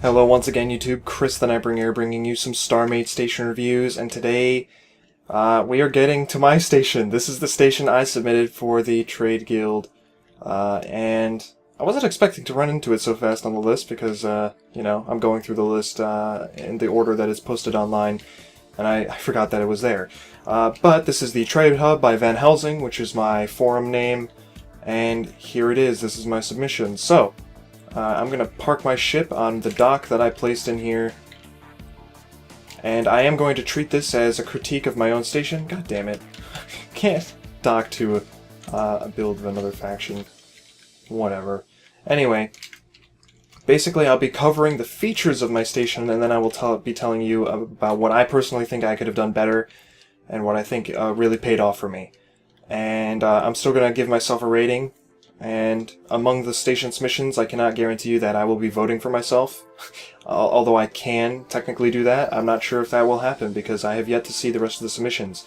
Hello once again YouTube, Chris the Nightbringer bringing you some StarMade station reviews, and today we are getting to my station. This is the station I submitted for the Trade Guild, and I wasn't expecting to run into it so fast on the list because, you know, I'm going through the list in the order that is posted online, and I forgot that it was there. But this is the Trade Hub by Van Helsing, which is my forum name, and here it is. This is my submission. So, I'm going to park my ship on the dock that I placed in here, and I am going to treat this as a critique of my own station. God damn it. Can't dock to a build of another faction. Whatever. Anyway, basically I'll be covering the features of my station, and then I will be telling you about what I personally think I could have done better, and what I think really paid off for me. And I'm still going to give myself a rating. And among the station submissions, I cannot guarantee you that I will be voting for myself. Although I can technically do that, I'm not sure if that will happen because I have yet to see the rest of the submissions.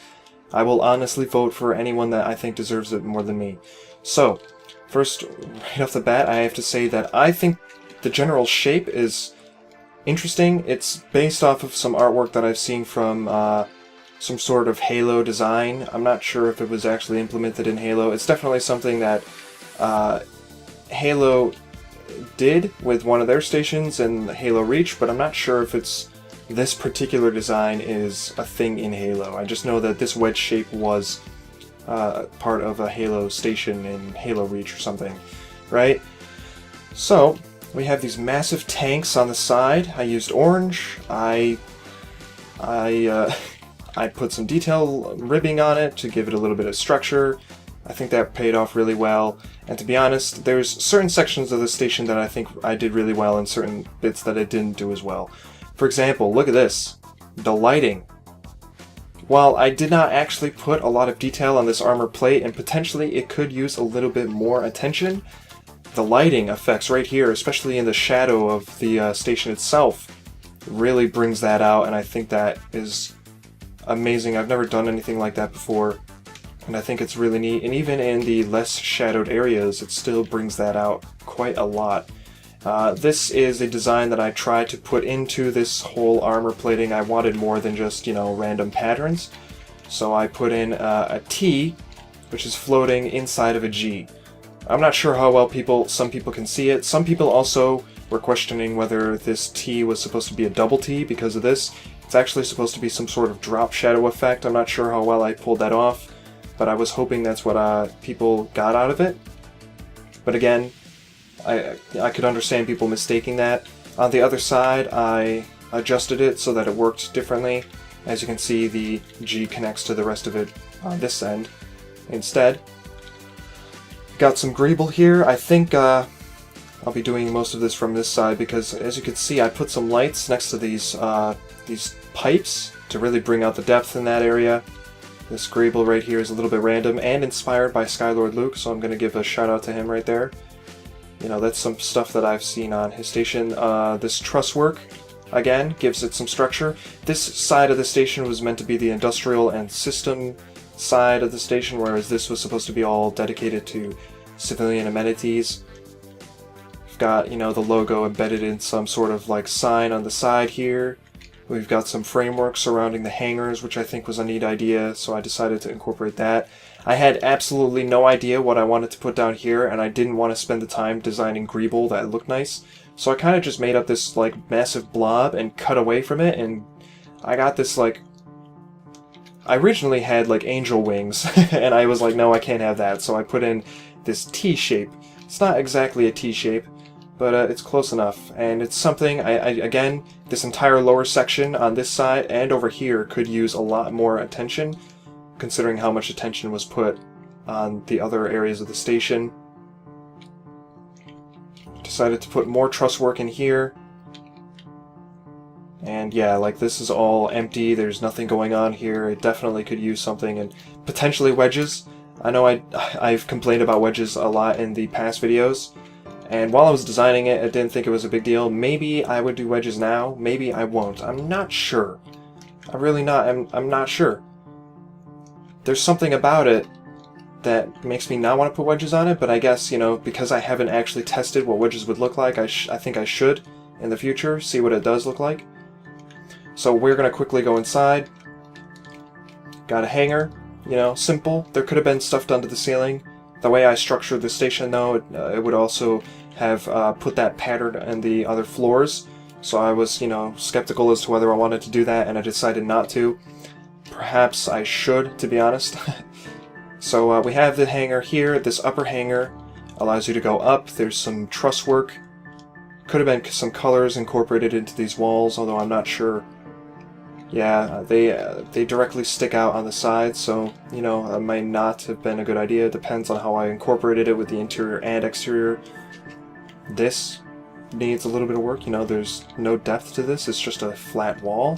I will honestly vote for anyone that I think deserves it more than me. So, first, right off the bat, I have to say that I think the general shape is interesting. It's based off of some artwork that I've seen from some sort of Halo design. I'm not sure if it was actually implemented in Halo. It's definitely something that Halo did with one of their stations in Halo Reach, but I'm not sure if this particular design is a thing in Halo. I just know that this wedge shape was part of a Halo station in Halo Reach or something, right? So, we have these massive tanks on the side. I used orange. I put some detail ribbing on it to give it a little bit of structure. I think that paid off really well, and to be honest, there's certain sections of the station that I think I did really well and certain bits that I didn't do as well. For example, look at this. The lighting. While I did not actually put a lot of detail on this armor plate, and potentially it could use a little bit more attention, the lighting effects right here, especially in the shadow of the station itself, really brings that out, and I think that is amazing. I've never done anything like that before. And I think it's really neat, and even in the less shadowed areas, it still brings that out quite a lot. This is a design that I tried to put into this whole armor plating. I wanted more than just, you know, random patterns. So I put in a T, which is floating inside of a G. I'm not sure how well some people can see it. Some people also were questioning whether this T was supposed to be a double T because of this. It's actually supposed to be some sort of drop shadow effect. I'm not sure how well I pulled that off, but I was hoping that's what people got out of it. But again, I could understand people mistaking that. On the other side, I adjusted it so that it worked differently. As you can see, the G connects to the rest of it on this end instead. Got some greeble here. I think I'll be doing most of this from this side because, as you can see, I put some lights next to these pipes to really bring out the depth in that area. This greeble right here is a little bit random and inspired by Skylord Luke, so I'm going to give a shout out to him right there. You know, that's some stuff that I've seen on his station. This truss work, again, gives it some structure. This side of the station was meant to be the industrial and system side of the station, whereas this was supposed to be all dedicated to civilian amenities. We've got, you know, the logo embedded in some sort of like sign on the side here. We've got some framework surrounding the hangars, which I think was a neat idea, so I decided to incorporate that. I had absolutely no idea what I wanted to put down here, and I didn't want to spend the time designing greeble that looked nice, so I kind of just made up this like massive blob and cut away from it, and I got this like... I originally had like angel wings, and I was like, no, I can't have that, so I put in this T shape. It's not exactly a T shape, but it's close enough, and it's something, again, this entire lower section on this side and over here could use a lot more attention, considering how much attention was put on the other areas of the station. Decided to put more truss work in here, and yeah, like this is all empty, there's nothing going on here. It definitely could use something, and potentially wedges. I know I've complained about wedges a lot in the past videos, and while I was designing it, I didn't think it was a big deal. Maybe I would do wedges now, maybe I won't. I'm not sure. I'm not sure. There's something about it that makes me not want to put wedges on it, but I guess, you know, because I haven't actually tested what wedges would look like, I think I should in the future, see what it does look like. So we're going to quickly go inside. Got a hanger, you know, simple. There could have been stuff done to the ceiling. The way I structured the station, though, it would also have put that pattern in the other floors. So I was, you know, skeptical as to whether I wanted to do that, and I decided not to. Perhaps I should, to be honest. So we have the hanger here. This upper hanger allows you to go up. There's some truss work. Could have been some colors incorporated into these walls, although I'm not sure. Yeah, they directly stick out on the sides, so, you know, that might not have been a good idea. It depends on how I incorporated it with the interior and exterior. This needs a little bit of work, you know, there's no depth to this, it's just a flat wall.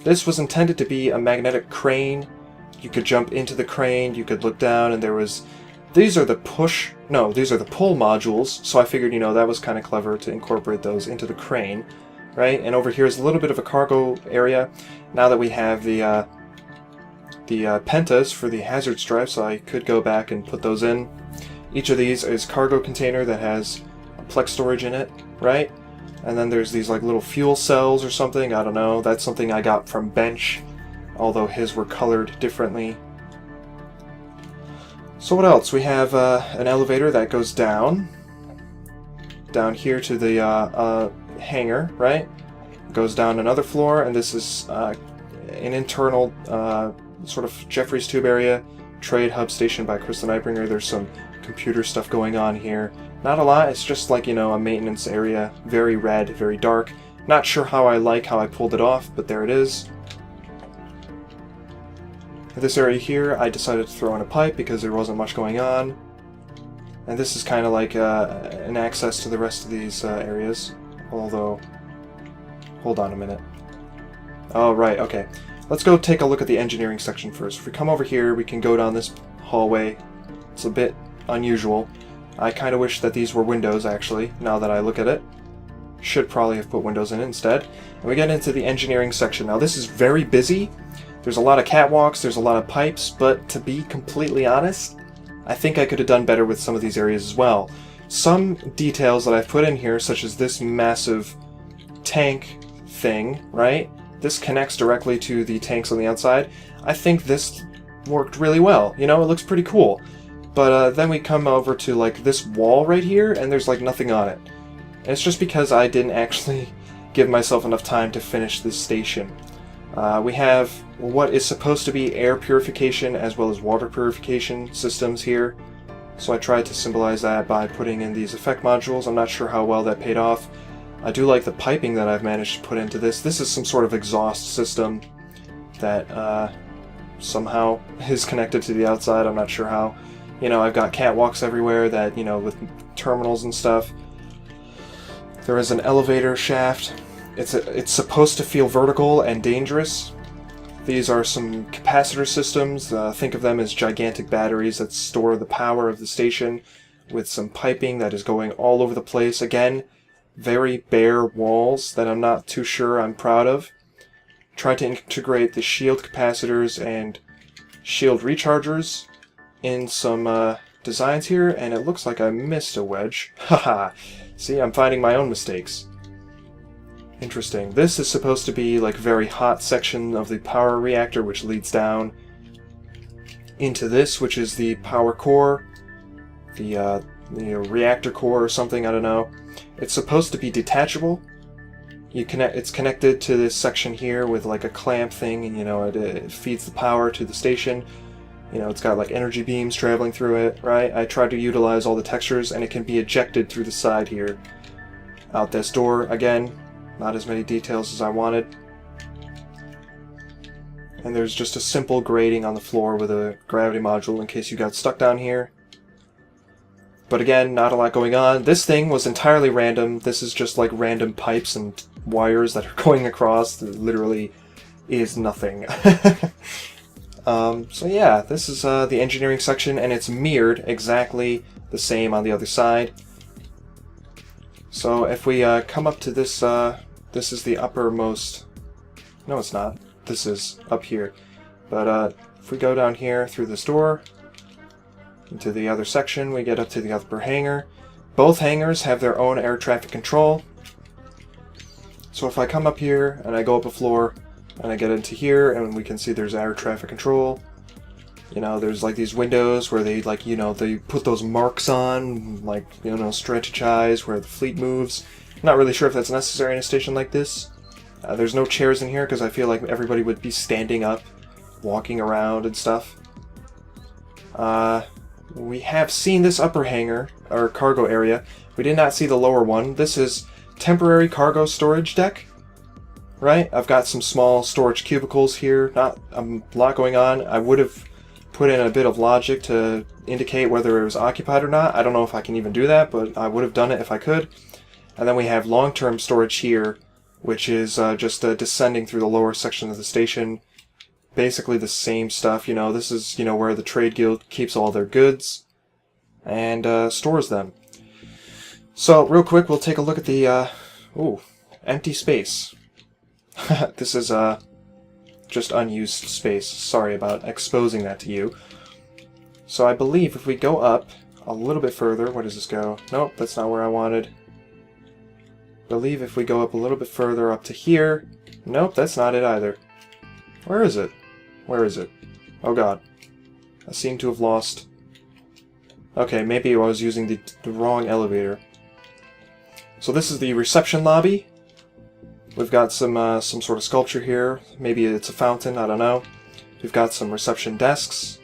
This was intended to be a magnetic crane. You could jump into the crane, you could look down, and there was... these are the pull modules, so I figured, you know, that was kind of clever to incorporate those into the crane, right? And over here is a little bit of a cargo area. Now that we have the pentas for the hazards drive, so I could go back and put those in. Each of these is cargo container that has a plex storage in it, right? And then there's these like little fuel cells or something, I don't know. That's something I got from Bench, although his were colored differently. So what else? We have an elevator that goes down here to the hangar, right? Goes down another floor, and this is an internal sort of Jeffrey's Tube area, trade hub station by Chris the Nightbringer. There's some computer stuff going on here. Not a lot, it's just like, you know, a maintenance area. Very red, very dark. Not sure how I pulled it off, but there it is. This area here, I decided to throw in a pipe because there wasn't much going on. And this is kind of like an access to the rest of these areas. Although, hold on a minute. Oh, right, okay. Let's go take a look at the engineering section first. If we come over here, we can go down this hallway. It's a bit unusual. I kind of wish that these were windows, actually, now that I look at it. Should probably have put windows in instead. And we get into the engineering section. Now, this is very busy. There's a lot of catwalks, there's a lot of pipes, but to be completely honest, I think I could have done better with some of these areas as well. Some details that I've put in here, such as this massive tank thing, right? This connects directly to the tanks on the outside. I think this worked really well. You know, it looks pretty cool. But then we come over to like this wall right here, and there's like nothing on it. And it's just because I didn't actually give myself enough time to finish this station. We have what is supposed to be air purification as well as water purification systems here. So I tried to symbolize that by putting in these effect modules. I'm not sure how well that paid off. I do like the piping that I've managed to put into this. This is some sort of exhaust system that somehow is connected to the outside. I'm not sure how. You know, I've got catwalks everywhere that, you know, with terminals and stuff. There is an elevator shaft. It's supposed to feel vertical and dangerous. These are some capacitor systems. Think of them as gigantic batteries that store the power of the station, with some piping that is going all over the place. Again, very bare walls that I'm not too sure I'm proud of. Try to integrate the shield capacitors and shield rechargers in some designs here, and it looks like I missed a wedge. Haha! See, I'm finding my own mistakes. Interesting. This is supposed to be like a very hot section of the power reactor, which leads down into this, which is the power core, the reactor core or something, I don't know. It's supposed to be detachable. It's connected to this section here with like a clamp thing, and you know, it feeds the power to the station. You know, it's got like energy beams traveling through it, right? I tried to utilize all the textures, and it can be ejected through the side here. Out this door, again, not as many details as I wanted. And there's just a simple grating on the floor with a gravity module in case you got stuck down here. But again, not a lot going on. This thing was entirely random. This is just like random pipes and wires that are going across. There literally is nothing. So yeah, this is the engineering section, and it's mirrored exactly the same on the other side. So if we come up to this, this is the uppermost... No, it's not. This is up here. But if we go down here through this door into the other section, we get up to the upper hangar. Both hangars have their own air traffic control. So if I come up here and I go up a floor and I get into here, and we can see there's air traffic control. You know, there's like these windows where they like, you know, they put those marks on, like, you know, strategize where the fleet moves. Not really sure if that's necessary in a station like this. There's no chairs in here because I feel like everybody would be standing up, walking around and stuff. We have seen this upper hangar, or cargo area. We did not see the lower one. This is temporary cargo storage deck, right? I've got some small storage cubicles here. Not a lot going on. I would have put in a bit of logic to indicate whether it was occupied or not. I don't know if I can even do that, but I would have done it if I could. And then we have long-term storage here, which is just descending through the lower section of the station. Basically the same stuff, you know. This is, you know, where the trade guild keeps all their goods and stores them. So, real quick, we'll take a look at the, empty space. This is, just unused space. Sorry about exposing that to you. So I believe if we go up a little bit further, where does this go? Nope, that's not where I wanted. I believe if we go up a little bit further up to here, nope, that's not it either. Where is it? Where is it? Oh god. I seem to have lost... Okay, maybe I was using the wrong elevator. So this is the reception lobby. We've got some sort of sculpture here. Maybe it's a fountain, I don't know. We've got some reception desks,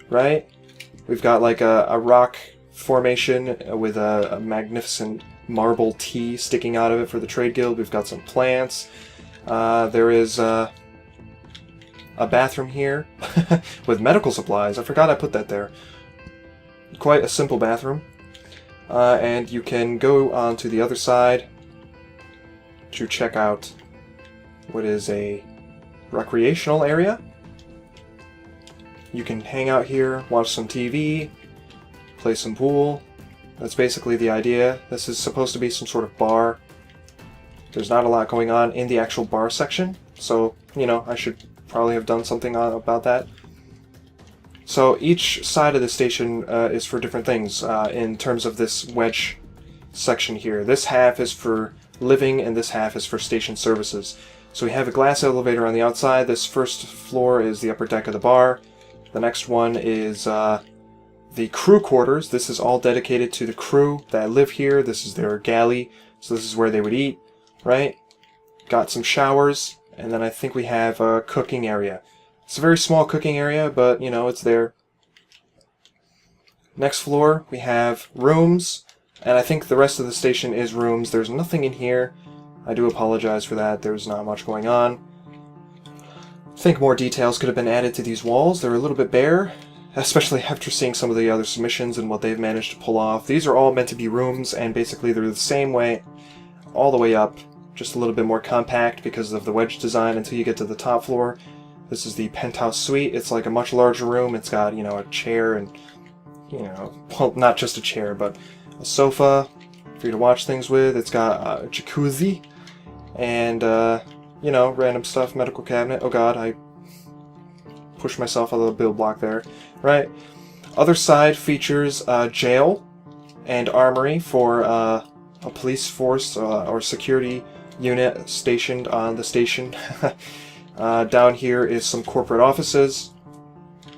right? We've got like a rock formation with a magnificent marble T sticking out of it for the trade guild. We've got some plants. There is a bathroom here with medical supplies. I forgot I put that there. Quite a simple bathroom. And you can go on to the other side to check out what is a recreational area. You can hang out here, watch some TV, play some pool. That's basically the idea. This is supposed to be some sort of bar. There's not a lot going on in the actual bar section, so, you know, I should probably have done something about that. So each side of the station is for different things in terms of this wedge section here. This half is for living and this half is for station services. So we have a glass elevator on the outside. This first floor is the upper deck of the bar. The next one is the crew quarters. This is all dedicated to the crew that live here. This is their galley, so this is where they would eat, right? Got some showers, and then I think we have a cooking area. It's a very small cooking area, but, you know, it's there. Next floor, we have rooms, and I think the rest of the station is rooms. There's nothing in here. I do apologize for that. There's not much going on. I think more details could have been added to these walls. They're a little bit bare, especially after seeing some of the other submissions and what they've managed to pull off. These are all meant to be rooms, and basically they're the same way all the way up, just a little bit more compact because of the wedge design until you get to the top floor. This is the penthouse suite. It's like a much larger room. It's got, you know, a chair and, you know, well, not just a chair, but a sofa for you to watch things with. It's got a jacuzzi and, you know, random stuff, medical cabinet. Oh god, I pushed myself out of the build block there. Right. Other side features jail and armory for a police force or security unit stationed on the station. Down here is some corporate offices,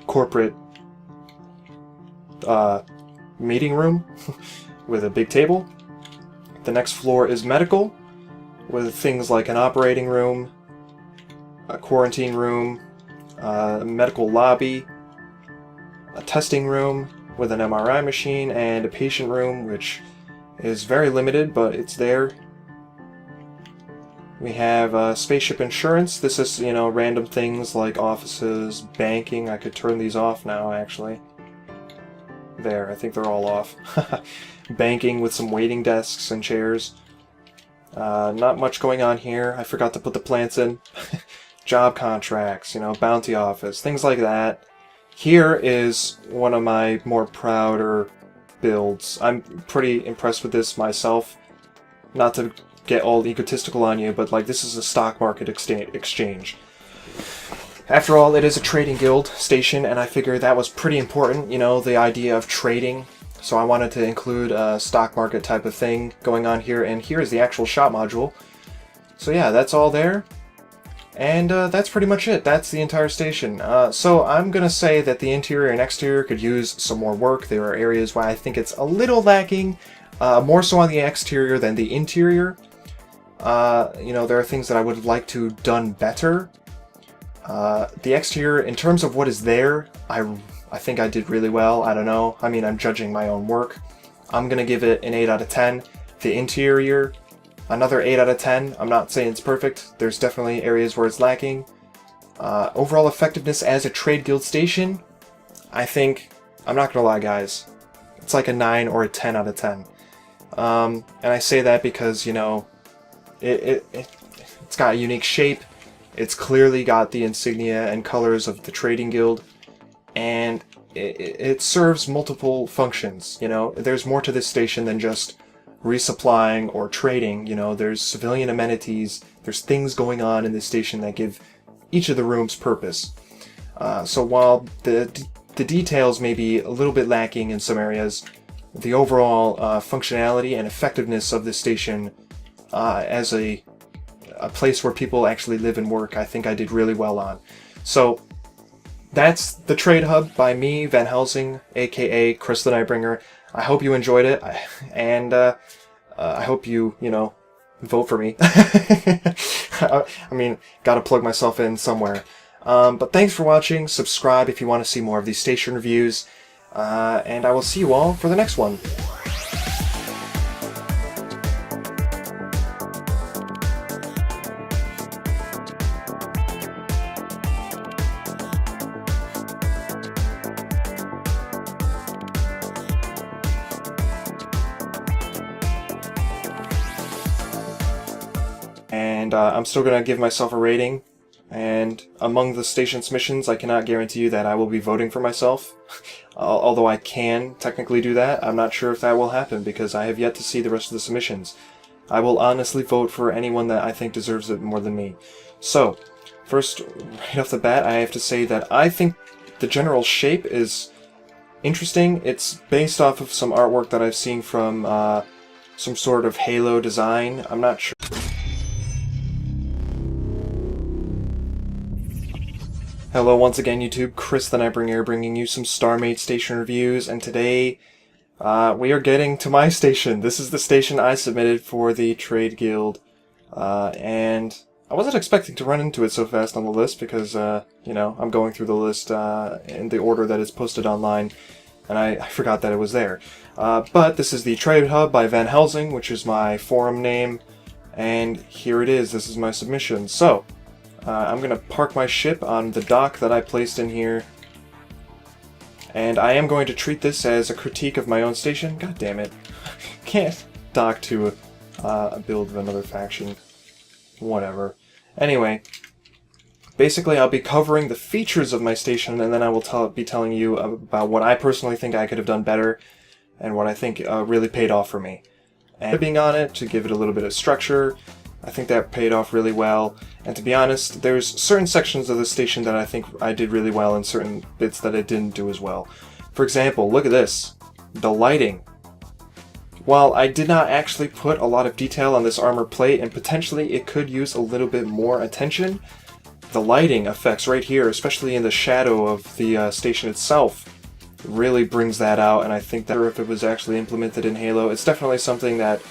corporate meeting room with a big table. The next floor is medical, with things like an operating room, a quarantine room, a medical lobby, a testing room with an MRI machine, and a patient room, which is very limited, but it's there. We have spaceship insurance. This is, you know, random things like offices, banking. I could turn these off now, actually. There, I think they're all off. Banking with some waiting desks and chairs. Not much going on here. I forgot to put the plants in. Job contracts, you know, bounty office, things like that. Here is one of my more prouder builds. I'm pretty impressed with this myself. Not to get all egotistical on you, but like, this is a stock market exchange. After all, it is a trading guild station, and I figured that was pretty important, you know, the idea of trading. So I wanted to include a stock market type of thing going on here, and here is the actual shop module. So yeah, that's all there. And that's pretty much it. That's the entire station. So I'm going to say that the interior and exterior could use some more work. There are areas where I think it's a little lacking, more so on the exterior than the interior. There are things that I would have liked to done better. The exterior, in terms of what is there, I think I did really well. I don't know. I mean, I'm judging my own work. I'm going to give it an 8 out of 10. The interior, another 8 out of 10. I'm not saying it's perfect. There's definitely areas where it's lacking. Overall effectiveness as a trade guild station, I think, I'm not gonna lie guys, it's like a 9 or a 10 out of 10. And I say that because, it's got a unique shape. It's clearly got the insignia and colors of the trading guild. And it serves multiple functions, There's more to this station than just resupplying or trading. There's civilian amenities, there's things going on in this station that give each of the rooms purpose. So while the details may be a little bit lacking in some areas, the overall functionality and effectiveness of this station as a place where people actually live and work, I think I did really well on. So that's the Trade Hub by me, Van Helsing, aka Chris the Nightbringer. I hope you enjoyed it, and I hope you, vote for me. I mean, gotta plug myself in somewhere. But thanks for watching. Subscribe if you want to see more of these station reviews, and I will see you all for the next one. And I'm still going to give myself a rating, and among the station's missions, I cannot guarantee you that I will be voting for myself, although I can technically do that. I'm not sure if that will happen, because I have yet to see the rest of the submissions. I will honestly vote for anyone that I think deserves it more than me. So, first, right off the bat, I have to say that I think the general shape is interesting. It's based off of some artwork that I've seen from some sort of Halo design. I'm not sure. Hello once again YouTube, Chris the Nightbringer bringing you some StarMade station reviews, and today we are getting to my station. This is the station I submitted for the Trade Guild, and I wasn't expecting to run into it so fast on the list because, I'm going through the list in the order that it's posted online, and I forgot that it was there. But this is the Trade Hub by Van Helsing, which is my forum name, and here it is. This is my submission. So, I'm going to park my ship on the dock that I placed in here, and I am going to treat this as a critique of my own station. God damn it. Can't dock to a build of another faction. Whatever. Anyway, basically I'll be covering the features of my station, and then I will be telling you about what I personally think I could have done better, and what I think really paid off for me. And being on it to give it a little bit of structure, I think that paid off really well, and to be honest, there's certain sections of the station that I think I did really well and certain bits that I didn't do as well. For example, look at this. The lighting. While I did not actually put a lot of detail on this armor plate, and potentially it could use a little bit more attention, the lighting effects right here, especially in the shadow of the station itself, really brings that out, and I think that if it was actually implemented in Halo, it's definitely something that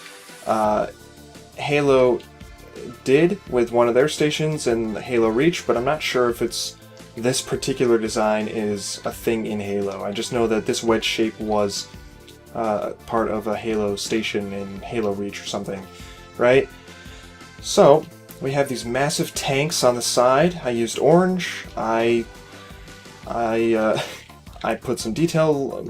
Halo did with one of their stations in Halo Reach, but I'm not sure if this particular design is a thing in Halo. I just know that this wedge shape was part of a Halo station in Halo Reach or something, right? So, we have these massive tanks on the side. I used orange. I put some detail